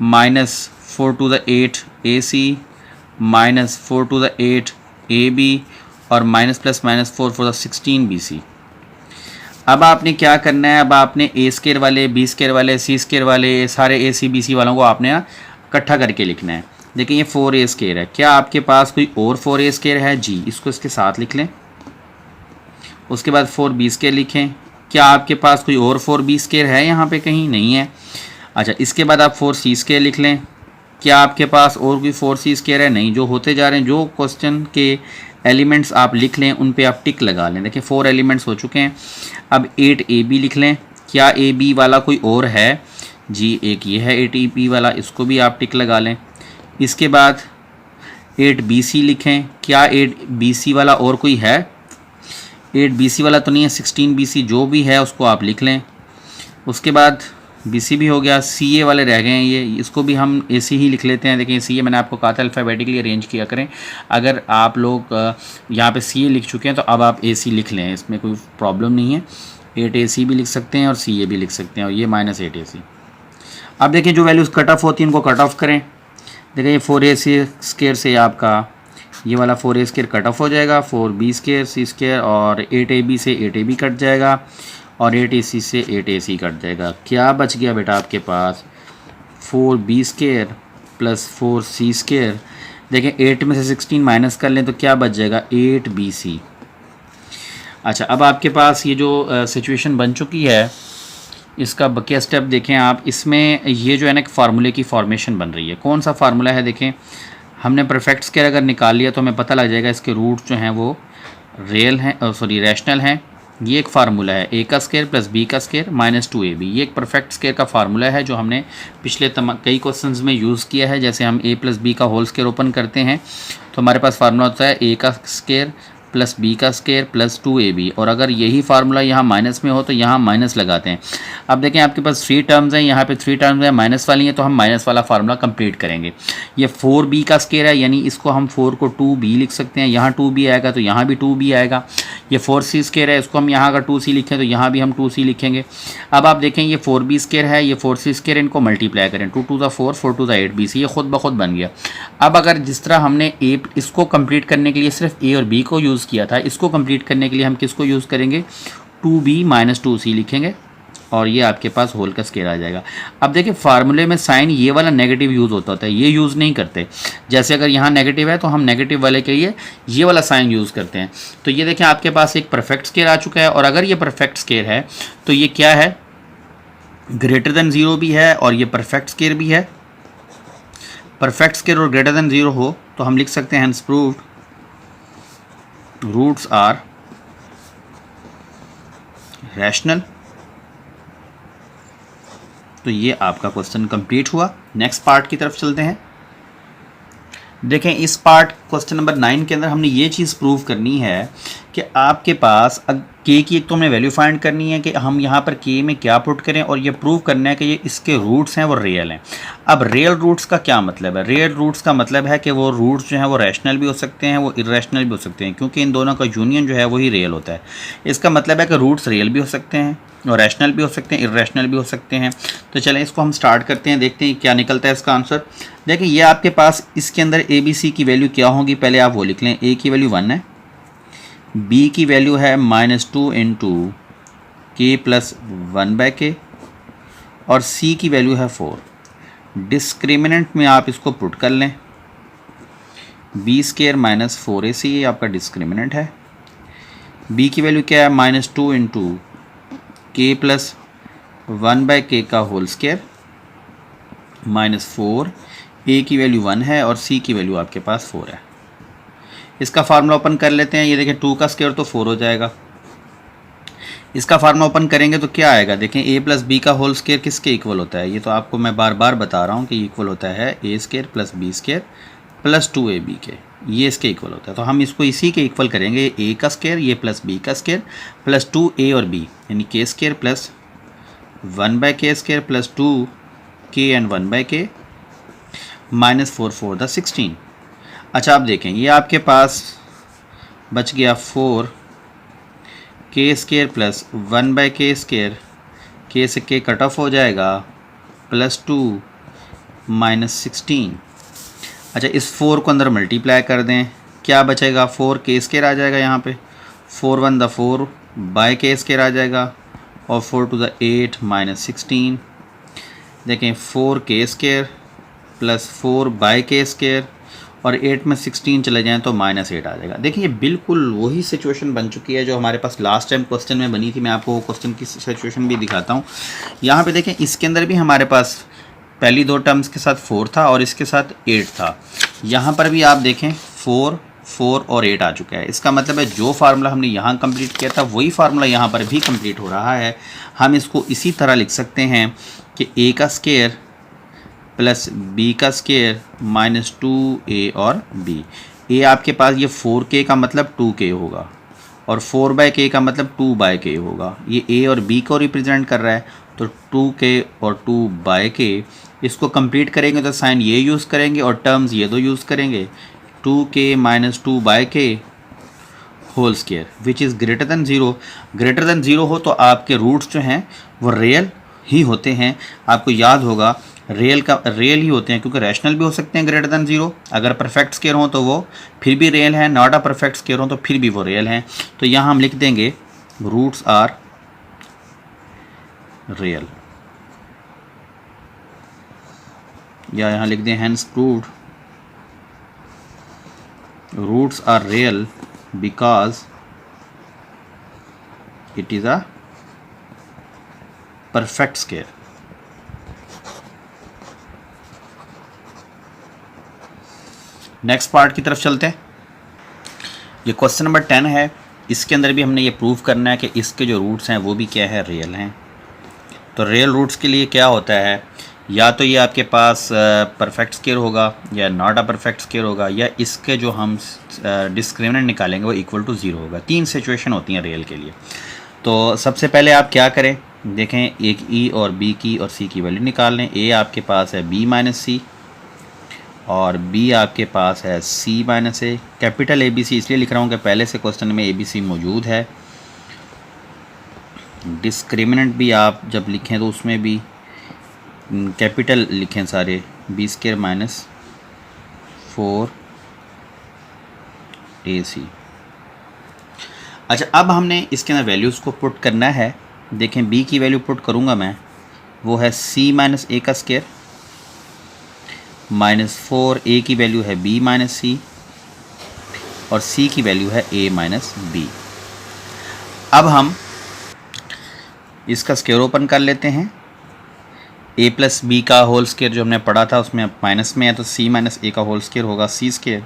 minus 4 to the 8ac minus 4 to the 8ab और minus plus -4 for the 16bc। अब आपने क्या करना है, अब आपने a स्क्वायर वाले b स्क्वायर वाले c स्क्वायर वाले सारे ac bc वालों को आपने इकट्ठा करके लिखना है। देखिए ये 4a स्क्वायर है, क्या आपके पास कोई और 4a स्क्वायर है? जी, इसको इसके साथ लिख लें। उसके बाद 4b स्क्वायर लिखें। क्या आपके पास कोई और 4b स्क्वायर है? यहाँ पे कहीं नहीं है। अच्छा, इसके बाद आप 4c स्क्वायर लिख लें। क्या आपके पास और कोई 4c स्क्वायर है? नहीं। जो होते जा रहे हैं, जो क्वेश्चन के एलिमेंट्स आप लिख लें, उन पे आप टिक लगा लें। देखिए 4 एलिमेंट्स हो चुके हैं। अब 8AB लिख लें। क्या AB वाला कोई और है? जी एक ये है 8AB वाला, इसको भी आप टिक लगा लें। इसके बाद 8BC लिखें। क्या 8BC वाला और कोई है? 8BC वाला तो नहीं है, 16BC जो भी है उसको आप लिख लें। उसके बाद BC भी हो गया। CA वाले रह गए हैं, ये इसको भी हम AC ही लिख लेते हैं। देखिए CA मैंने आपको कहा था अल्फ़ाबेटिकली अरेंज किया करें। अगर आप लोग यहाँ पे CA लिख चुके हैं तो अब आप AC लिख लें, इसमें कोई प्रॉब्लम नहीं है। 8AC भी लिख सकते हैं और CA भी लिख सकते हैं, और ये -8AC। अब देखिए जो वैल्यूज़ कट ऑफ होती हैं उनको कट ऑफ करें। देखिए ये 4A² से आपका ये वाला 4A² कट ऑफ हो जाएगा, 4B² C² और 8AB से 8AB कट जाएगा और 8AC से 8AC कट जाएगा। क्या बच गया बेटा आपके पास? 4B² plus 4C²। देखिए 8 में से 16 माइनस कर लें तो क्या बच जाएगा? 8BC। अच्छा, अब आपके पास ये जो सिचुएशन बन चुकी है, इसका बकिया स्टेप देखें आप। इसमें ये जो है ना एक फार्मूले की फॉर्मेशन बन रही है। कौन सा फार्मूला है? देखें, हमने परफेक्ट स्क्वायर अगर निकाल लिया तो हमें पता लग जाएगा इसके रूट जो हैं वो रियल हैं, रैशनल हैं। ये एक फार्मूला है A² plus B² minus 2AB। ये एक परफेक्ट स्क्वायर का फार्मूला है जो हमने पिछले कई क्वेश्चंस में यूज़ किया है। जैसे हम A प्लस B का होल स्क्वायर ओपन करते हैं तो हमारे पास फार्मूला होता है A² plus B² plus 2AB, और अगर यही फार्मूला यहाँ माइनस में हो तो यहाँ माइनस लगाते हैं। अब देखें आपके पास 3 टर्म्स हैं, यहाँ पे 3 टर्म्स हैं माइनस वाली हैं, तो हम माइनस वाला फार्मूला कंप्लीट करेंगे। ये 4B² है, यानी इसको हम 4 को 2B लिख सकते हैं। यहाँ 2B आएगा तो यहाँ भी 2B आएगा। ये 4C² है, इसको हम यहाँ अगर 2C लिखें तो यहाँ भी हम 2C लिखेंगे। अब आप देखें ये 4B² है, ये 4C², इनको मल्टीप्लाई करें, 2 to the 4, 4 to the 8BC, ये खुद ब खुद बन गया। अब अगर जिस तरह हमने इसको कंप्लीट करने के लिए सिर्फ A और B को यूज़ किया था, इसको कंप्लीट करने के लिए हम किसको यूज़ करेंगे? 2B माइनस 2C लिखेंगे और ये आपके पास होल का स्क्वायर आ जाएगा। अब देखिए फार्मूले में साइन ये वाला नेगेटिव यूज़ होता है, ये यूज़ नहीं करते। जैसे अगर यहाँ नेगेटिव है तो हम नेगेटिव वाले के लिए ये वाला साइन यूज़ करते हैं। तो ये देखें आपके पास एक परफेक्ट स्क्वायर आ चुका है, और अगर ये परफेक्ट स्क्वायर है तो ये क्या है? ग्रेटर देन 0 भी है और ये परफेक्ट स्क्वायर भी है। परफेक्ट स्क्वायर और ग्रेटर देन 0 हो तो हम लिख सकते हैं hence proved roots are rational. तो ये आपका क्वेश्चन कंप्लीट हुआ। नेक्स्ट पार्ट की तरफ चलते हैं। देखें इस पार्ट क्वेश्चन नंबर 9 के अंदर हमने ये चीज़ प्रूव करनी है कि आपके पास के की एक तो हमने वैल्यू फाइंड करनी है कि हम यहाँ पर के में क्या पुट करें, और ये प्रूव करना है कि ये इसके रूट्स हैं वो रियल हैं। अब रियल रूट्स का क्या मतलब है? रियल रूट्स का मतलब है कि वो रूट्स जो हैं वो रैशनल भी हो सकते हैं, वो इरेशनल भी हो सकते हैं, क्योंकि इन दोनों का यूनियन जो है वही रियल होता है। इसका मतलब है कि रूट्स रियल भी हो सकते हैं और रैशनल भी हो सकते हैं, इरेशनल भी हो सकते हैं। तो चलें इसको हम स्टार्ट करते हैं, देखते हैं क्या निकलता है इसका आंसर। देखिए ये आपके पास इसके अंदर ABC की वैल्यू क्या होगी, पहले आप वो लिख लें। A की वैल्यू 1 है, B की वैल्यू है -2 इंटू K प्लस 1/K, और C की वैल्यू है 4। डिस्क्रिमिनेंट में आप इसको पुट कर लें, B² माइनस 4AC, ये आपका डिस्क्रिमिनेंट है। B की वैल्यू क्या है? -2 इंटू K प्लस 1/K का होल स्क्वायर -4। A की वैल्यू 1 है और C की वैल्यू आपके पास 4 है। इसका फार्मूला ओपन कर लेते हैं। ये देखें 2 का स्क्वायर तो 4 हो जाएगा। इसका फार्मूला ओपन करेंगे तो क्या आएगा? देखें A प्लस B का होल स्क्वायर किसके इक्वल होता है? ये तो आपको मैं बार बार बता रहा हूँ कि इक्वल होता है A² plus B² plus 2AB के, ये इसके इक्वल होता है। तो हम इसको इसी के इक्वल करेंगे, A का स्क्वायर ये प्लस B का स्क्वायर प्लस 2A और B, यानी K² plus 1/K² plus 2K and 1/K minus 4 4 the 16। अच्छा आप देखें ये आपके पास बच गया 4K² प्लस 1/K², K से K कट ऑफ हो जाएगा, प्लस 2 माइनस 16। अच्छा इस 4 को अंदर मल्टीप्लाई कर दें, क्या बचेगा? 4K² आ जाएगा यहाँ पे, 4 1 द 4/K² आ जाएगा, और 4 2 द 8 माइनस 16। देखें 4K² प्लस 4/K² और 8 में 16 चले जाएं तो -8 आ जाएगा। देखिए ये बिल्कुल वही सिचुएशन बन चुकी है जो हमारे पास लास्ट टाइम क्वेश्चन में बनी थी। मैं आपको वो क्वेश्चन की सिचुएशन भी दिखाता हूँ। यहाँ पे देखें इसके अंदर भी हमारे पास पहली 2 टर्म्स के साथ 4 था और इसके साथ 8 था। यहाँ पर भी आप देखें 4 4 और 8 आ चुका है। इसका मतलब है जो फार्मूला हमने यहाँ कंप्लीट किया था वही फार्मूला यहाँ पर भी कंप्लीट हो रहा है। हम इसको इसी तरह लिख सकते हैं कि a का स्क्वायर प्लस b का स्क्वायर माइनस 2a और b। a आपके पास ये 4k का मतलब 2k होगा और 4/k का मतलब 2/k होगा। ये a और b को रिप्रेजेंट कर रहा है, तो 2k और 2/k। इसको कंप्लीट करेंगे तो साइन ये यूज़ करेंगे और टर्म्स ये दो यूज़ करेंगे, 2k minus 2/k whole square which is greater than zero. Greater than zero हो तो आपके रूट्स जो हैं वो रियल ही होते हैं। आपको याद होगा रियल ही होते हैं, क्योंकि रैशनल भी हो सकते हैं ग्रेटर दैन ज़ीरो। अगर परफेक्ट स्क्वायर हो तो वो फिर भी रियल हैं, नॉट अ परफेक्ट स्क्वायर हो तो फिर भी वो रियल हैं। तो यहाँ हम लिख देंगे रूट्स आर रियल, या यहाँ लिख दें hence proved roots are real because it is a perfect square. Next part की तरफ चलते हैं। ये क्वेश्चन नंबर 10 है। इसके अंदर भी हमने ये प्रूव करना है कि इसके जो रूट्स हैं वो भी क्या है, रियल हैं। तो रियल रूट्स के लिए क्या होता है, या तो ये आपके पास परफेक्ट स्क्वायर होगा या नॉट अ परफेक्ट स्क्वायर होगा, या इसके जो हम डिस्क्रिमिनेंट निकालेंगे वो इक्वल टू 0 होगा। 3 सिचुएशन होती हैं रियल के लिए। तो सबसे पहले आप क्या करें, देखें एक ई और बी की और सी की वैल्यू निकाल लें। ए आपके पास है बी माइनस सी और बी आपके पास है C minus A. Capital A B C इसलिए लिख रहा हूँ कि पहले से क्वेश्चन में ए बी सी मौजूद है। डिस्क्रिमिनेंट भी आप जब लिखें तो उसमें भी कैपिटल लिखें सारे, बी स्क्वायर माइनस 4ac। अच्छा, अब हमने इसके अंदर वैल्यूज़ को पुट करना है। देखें b की वैल्यू पुट करूँगा मैं, वो है c माइनस ए का स्क्वायर माइनस 4a की वैल्यू है b माइनस सी और c की वैल्यू है a माइनस बी। अब हम इसका स्क्वायर ओपन कर लेते हैं। a प्लस बी का होल स्क्वायर जो हमने पढ़ा था उसमें माइनस में है, तो c माइनस ए का होल स्क्वायर होगा c square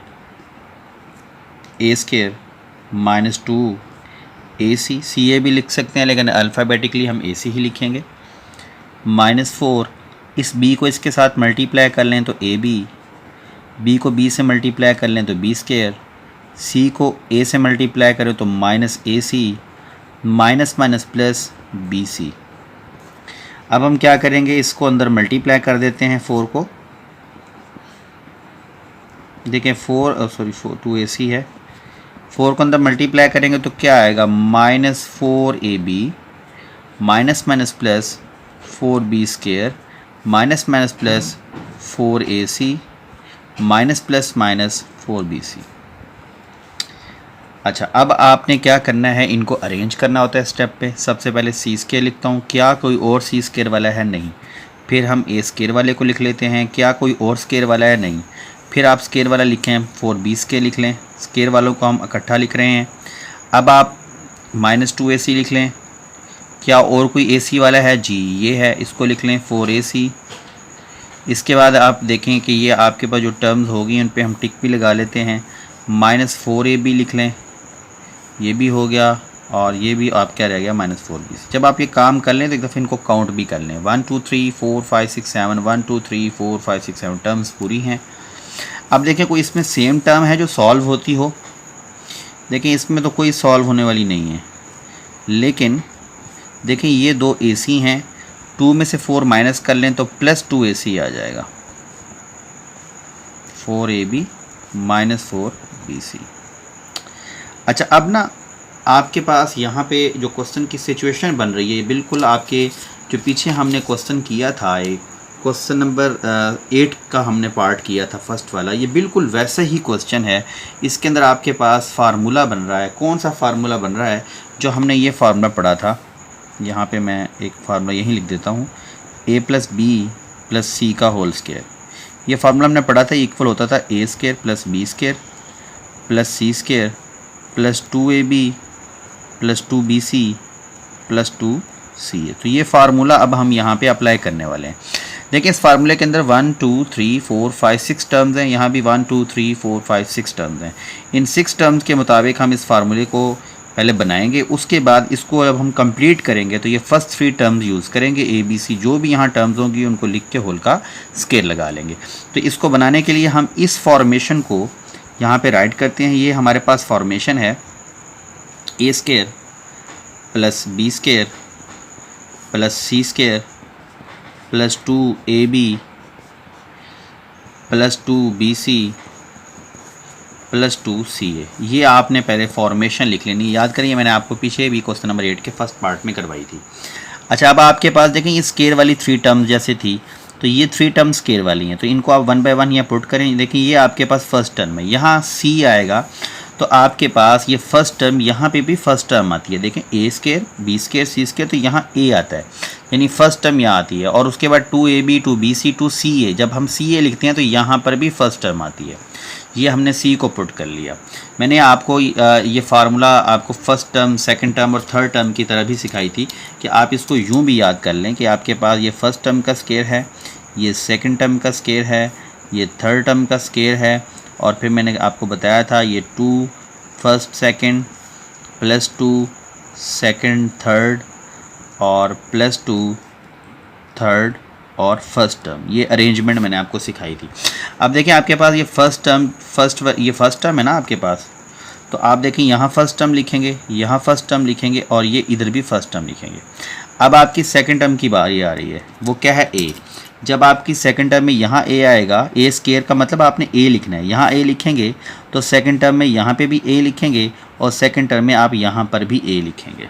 a square minus 2ac। सी ए भी लिख सकते हैं लेकिन अल्फ़ाबेटिकली हम ac ही लिखेंगे। माइनस 4, इस b को इसके साथ मल्टीप्लाई कर लें तो ab, b को b से मल्टीप्लाई कर लें तो b स्क्वायर, c को a से मल्टीप्लाई करें तो minus ac, minus minus plus bc। अब हम क्या करेंगे, इसको अंदर मल्टीप्लाई कर देते हैं 4 को। देखें 2ac है, 4 को अंदर मल्टीप्लाई करेंगे तो क्या आएगा, minus 4ab minus minus plus 4b square minus minus plus 4ac minus plus minus 4bc। अच्छा, अब आपने क्या करना है, इनको अरेंज करना होता है स्टेप पे। सबसे पहले सी स्क्वायर लिखता हूँ, क्या कोई और सी स्क्वायर वाला है, नहीं। फिर हम ए स्क्वायर वाले को लिख लेते हैं, क्या कोई और स्क्वायर वाला है, नहीं। फिर आप स्क्वायर वाला लिखें, 4b स्क्वायर लिख लें। स्क्वायर वालों को हम इकट्ठा लिख रहे हैं। अब आप माइनस 2ac लिख लें, क्या और कोई ac वाला है, जी ये है, इसको लिख लें 4ac। इसके बाद आप देखें कि ये आपके पास जो टर्म्स होगी उन पर हम टिक भी लगा लेते हैं। माइनस 4ab लिख लें, ये भी हो गया, और ये भी आप क्या रह गया, माइनस 4b। जब आप ये काम कर लें तो एक दफ़े इनको काउंट भी कर लें, 1 2 3 4 5 6 7 1 2 3 4 5 6 7 टर्म्स पूरी हैं। अब देखें कोई इसमें सेम टर्म है जो सॉल्व होती हो। देखें इसमें तो कोई सॉल्व होने वाली नहीं है, लेकिन देखें ये दो ac हैं, 2 में से 4 माइनस कर लें तो प्लस 2ac आ जाएगा, 4ab माइनस 4bc। अच्छा, अब ना आपके पास यहाँ पे जो क्वेश्चन की सिचुएशन बन रही है बिल्कुल आपके जो पीछे हमने क्वेश्चन किया था, एक क्वेश्चन नंबर 8 का हमने पार्ट किया था फर्स्ट वाला, ये बिल्कुल वैसा ही क्वेश्चन है। इसके अंदर आपके पास फार्मूला बन रहा है। कौन सा फार्मूला बन रहा है, जो हमने ये फार्मूला पढ़ा था। यहाँ पे मैं एक फार्मूला यहीं लिख देता हूँ, a प्लस बी प्लस सी का होल स्क्वायर। ये फार्मूला हमने पढ़ा था, इक्वल होता था a square plus B square plus C square plus 2ab plus 2bc plus 2ca। तो ये फार्मूला अब हम यहाँ पे अप्लाई करने वाले हैं। देखिए इस फार्मूले के अंदर 1 2 3 4 5 6 टर्म्स हैं, यहाँ भी 1 2 3 4 5 6 टर्म्स हैं। इन 6 टर्म्स के मुताबिक हम इस फार्मूले को पहले बनाएंगे, उसके बाद इसको अब हम कंप्लीट करेंगे तो ये फर्स्ट 3 टर्म्स यूज़ करेंगे। ए बी सी जो भी यहाँ टर्म्स होंगी उनको लिख के होल का स्केयर लगा लेंगे। तो इसको बनाने के लिए हम इस फॉर्मेशन को यहाँ पे राइट करते हैं। ये हमारे पास फॉर्मेशन है A square plus B square plus C square plus 2ab plus 2bc plus 2ca। ये आपने पहले फॉर्मेशन लिख लेनी। याद करिए मैंने आपको पीछे भी क्वेश्चन नंबर 8 के फर्स्ट पार्ट में करवाई थी। अच्छा, अब आपके पास देखें ये स्केयर वाली 3 टर्म्स जैसे थी, तो ये 3 टर्म्स स्केयर वाली हैं, तो इनको आप 1 बाय 1 यहाँ पुट करें। देखिए ये आपके पास फर्स्ट टर्म है, यहाँ c आएगा, तो आपके पास ये फर्स्ट टर्म, यहाँ पे भी फर्स्ट टर्म आती है। देखें ए स्केयर बी स्केयर सी स्केयर, तो यहाँ a आता है, यानी फर्स्ट टर्म यहाँ आती है। और उसके बाद 2ab 2bc 2ca, जब हम ca लिखते हैं तो यहाँ पर भी फर्स्ट टर्म आती है। ये हमने c को पुट कर लिया। मैंने आपको ये फार्मूला आपको फर्स्ट टर्म, सेकंड टर्म और थर्ड टर्म की तरह भी सिखाई थी कि आप इसको यूँ भी याद कर लें कि आपके पास ये फर्स्ट टर्म का स्केयर है, ये सेकंड टर्म का स्केयर है, ये थर्ड टर्म का स्केयर है, और फिर मैंने आपको बताया था ये 2 first second plus 2 second third और प्लस 2 थर्ड और फर्स्ट टर्म। ये अरेंजमेंट मैंने आपको सिखाई थी। अब देखिए आपके पास ये फर्स्ट टर्म है ना आपके पास, तो आप देखें यहाँ फर्स्ट टर्म लिखेंगे, यहाँ फर्स्ट टर्म लिखेंगे और ये इधर भी फर्स्ट टर्म लिखेंगे। अब आपकी सेकंड टर्म की बारी आ रही है, वो क्या है a। जब आपकी सेकंड टर्म में यहाँ a आएगा, a स्केयर का मतलब आपने a लिखना है, यहाँ a लिखेंगे तो सेकंड टर्म में यहाँ पे भी a लिखेंगे और सेकंड टर्म में आप यहाँ पर भी a लिखेंगे।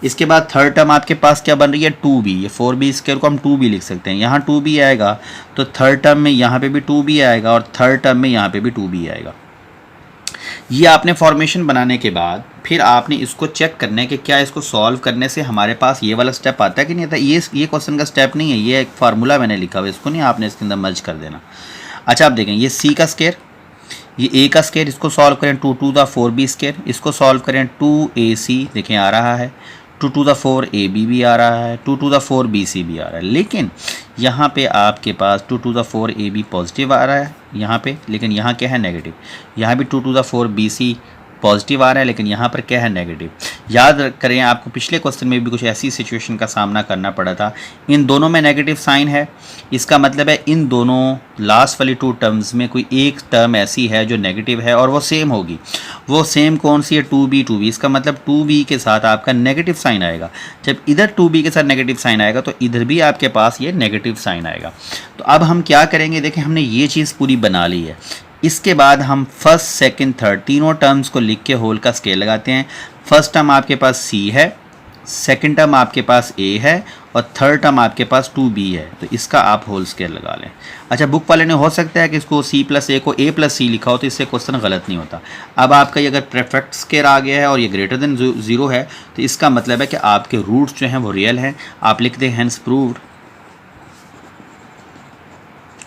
इसके बाद थर्ड टर्म आपके पास क्या बन रही है 2b, ये 4b स्केयर को हम 2b लिख सकते हैं। यहाँ 2b आएगा तो थर्ड टर्म में यहाँ पे भी 2b आएगा और थर्ड टर्म में यहाँ पे भी 2b आएगा। ये आपने फॉर्मेशन बनाने के बाद फिर आपने इसको चेक करना है कि क्या इसको सॉल्व करने से हमारे पास ये वाला स्टेप आता है कि नहीं आता। ये क्वेश्चन का स्टेप नहीं है, ये एक फार्मूला मैंने लिखा हुआ है, इसको नहीं आपने इसके अंदर मर्ज कर देना। अच्छा आप देखें ये c का स्केयर, ये a का स्केयर, इसको सॉल्व करें 2 to the 4b स्केयर, इसको सॉल्व करें 2ac, देखें आ रहा है 2 to the 4ab भी आ रहा है, 2 to the 4bc भी आ रहा है। लेकिन यहाँ पे आपके पास 2 to the 4ab पॉजिटिव आ रहा है यहाँ पे, लेकिन यहाँ क्या है नेगेटिव। यहाँ भी 2 to the 4bc पॉजिटिव आ रहा है, लेकिन यहाँ पर क्या है नेगेटिव। याद करें आपको पिछले क्वेश्चन में भी कुछ ऐसी सिचुएशन का सामना करना पड़ा था, इन दोनों में नेगेटिव साइन है। इसका मतलब है इन दोनों लास्ट वाली 2 टर्म्स में कोई एक टर्म ऐसी है जो नेगेटिव है और वो सेम होगी। वो सेम कौन सी है 2b। इसका मतलब 2b के साथ आपका नेगेटिव साइन आएगा। जब इधर 2b के साथ नेगेटिव साइन आएगा तो इधर भी आपके पास ये नेगेटिव साइन आएगा। तो अब हम क्या करेंगे, देखें हमने ये चीज़ पूरी बना ली है। इसके बाद हम फर्स्ट सेकंड थर्ड तीनों टर्म्स को लिख के होल का स्केयर लगाते हैं। फर्स्ट टर्म आपके पास c है, सेकंड टर्म आपके पास a है और थर्ड टर्म आपके पास 2b है, तो इसका आप होल स्केयर लगा लें। अच्छा बुक वाले ने हो सकता है कि इसको c प्लस a को a प्लस c लिखा हो, तो इससे क्वेश्चन गलत नहीं होता। अब आपका ये अगर परफेक्ट स्केयर आ गया है और ये ग्रेटर देन 0 है तो इसका मतलब है कि आपके रूट्स जो हैं वो रियल हैं। आप लिख दें hence proved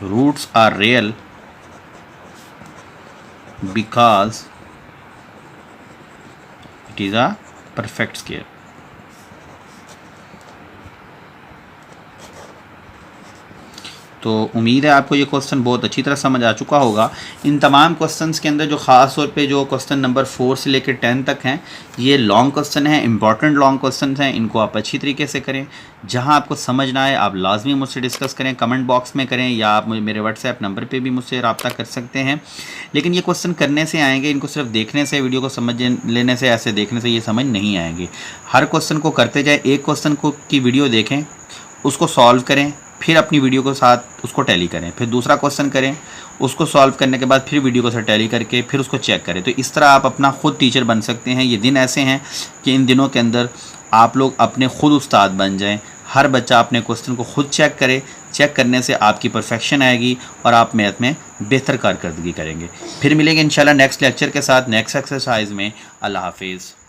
roots are real because it is a perfect square। तो उम्मीद है आपको ये क्वेश्चन बहुत अच्छी तरह समझ आ चुका होगा। इन तमाम क्वेश्चंस के अंदर जो ख़ास तौर पे जो क्वेश्चन नंबर 4 से लेकर 10 तक हैं, ये लॉन्ग क्वेश्चन हैं, इंपॉर्टेंट लॉन्ग क्वेश्चन हैं। इनको आप अच्छी तरीके से करें। जहां आपको समझ ना आए आप लाजमी मुझसे डिस्कस करें, कमेंट बॉक्स में करें, या आप मेरे व्हाट्सएप नंबर पर भी मुझसे रब्ता कर सकते हैं। लेकिन ये क्वेश्चन करने से आएंगे, इनको सिर्फ देखने से, वीडियो को समझ लेने से, ऐसे देखने से ये समझ नहीं आएंगे। हर क्वेश्चन को करते जाए, एक क्वेश्चन को की वीडियो देखें, उसको सॉल्व करें, फिर अपनी वीडियो के साथ उसको टैली करें, फिर दूसरा क्वेश्चन करें, उसको सॉल्व करने के बाद फिर वीडियो को साथ टैली करके फिर उसको चेक करें। तो इस तरह आप अपना खुद टीचर बन सकते हैं। ये दिन ऐसे हैं कि इन दिनों के अंदर आप लोग अपने खुद उस्ताद बन जाएं। हर बच्चा अपने क्वेश्चन को खुद चेक करे। चेक करने से आपकी परफेक्शन आएगी और आप मैथ में बेहतर कारकर्दगी करेंगे। फिर मिलेंगे इंशाल्लाह नेक्स्ट लेक्चर के साथ, नेक्स्ट एक्सरसाइज में। अल्लाह हाफिज़।